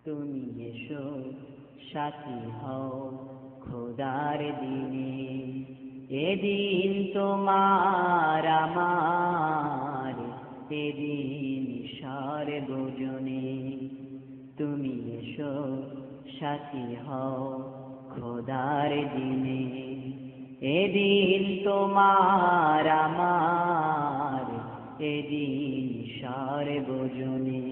তুমি এসো সাথী হও খোদার দিনে, এদিন তোমার আমার, এদিন সার্বজনে। তুমি এসো সাথী হও খোদার দিনে, এদিন তোমার আমার, এদিন সার্বজনে।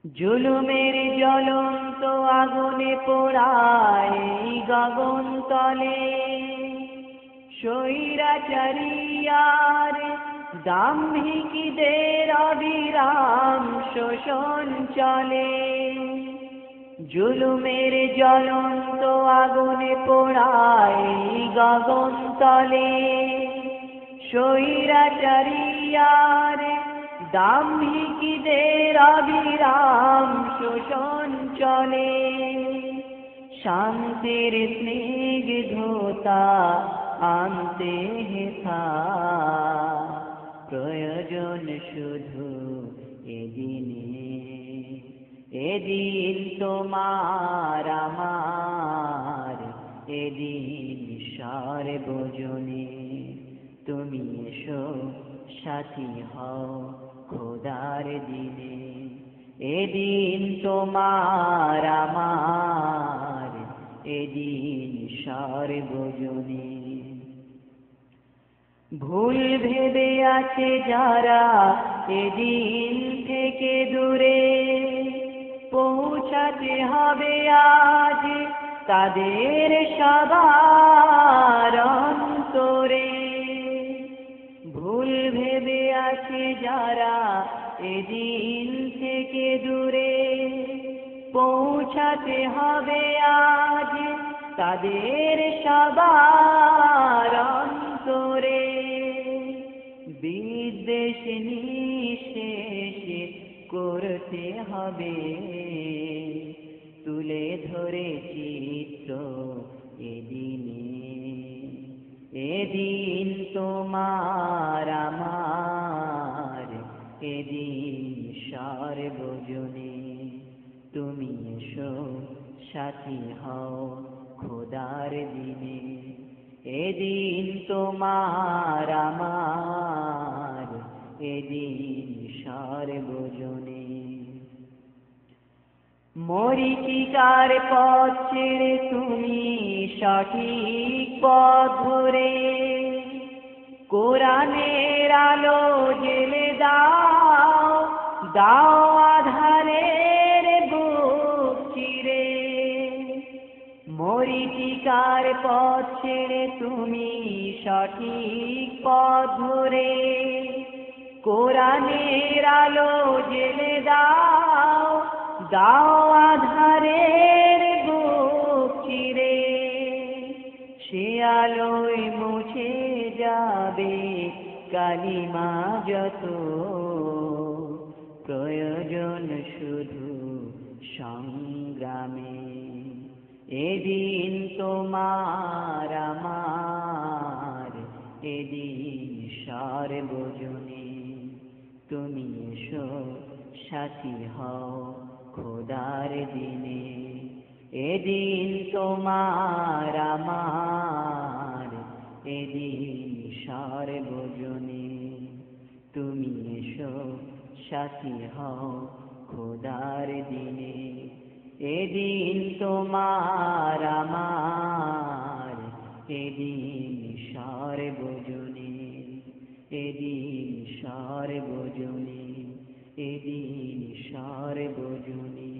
জুলুমের জ্বলন্ত আগুনে পোড়ায় এই গগন তলে, স্বৈরাচারী আর দাম্ভিকদের অবিরাম শোষণ চলে। জুলুমের জ্বলন্ত আগুনে পোড়ায় এই গগন তলে, স্বৈরাচারী আর দাম্ভিকদের অবিরাম শোষণ চলে। শান্তির স্নিগ্ধতা আনতে হেথা, প্রয়োজন শুধু এদিনে, এদিন তোমার আমার, এদিন সার্বজনে। তুমি এসো সাথী হও খোদার দিনে, এদিন তোমার আমার, এদিন সার্বজনে। ভুল ভেবে আছে যারা এদিন থেকে দূরে, পৌঁছাতে হবে আজ তাদের সবার অন্তরে। ভুল ভেবে আছে যারা এদিন থেকে দূরে, পৌঁছাতে হবে আজ তাদের সবার অন্তরে। বিদ্বেষ নিঃশেষে করতে হবে তুলে ধরে চিত্র এদিনে, এদিন তোমার আমার, এদিন সার্বজনে। তুমি এসো সাথী হও খোদার দিনে, এদিন তোমার আমার, এদিন সার্বজনে। মরীচিকার পথ ছেড়ে তুমি সঠিক পথ ধরে, কোরআনের আলো জ্বেলে দাও, দাও আধারের বুক চিরে। মরীচিকার পথ ছেড়ে তুমি সঠিক পথ ধরে, কোরআনের আলো জ্বেলে দাও, দাও আধারের বুক চিরে। সে আলোয় মুছে যাবে কালিমা যত, প্রয়োজন শুধু সংগ্রামে, এদিন তোমার আমার, এদিন সার্বজনে। তুমি এসো সাথী হও খোদার দিনে, এদিন তোমার আমার, এদিন সার্বজনে। তুমি এসো সাথী হও খোদার দিনে, এদিন তোমার আমার, এদিন সার্বজনে, এদিন সার্বজনে, এদিন সার্বজনে।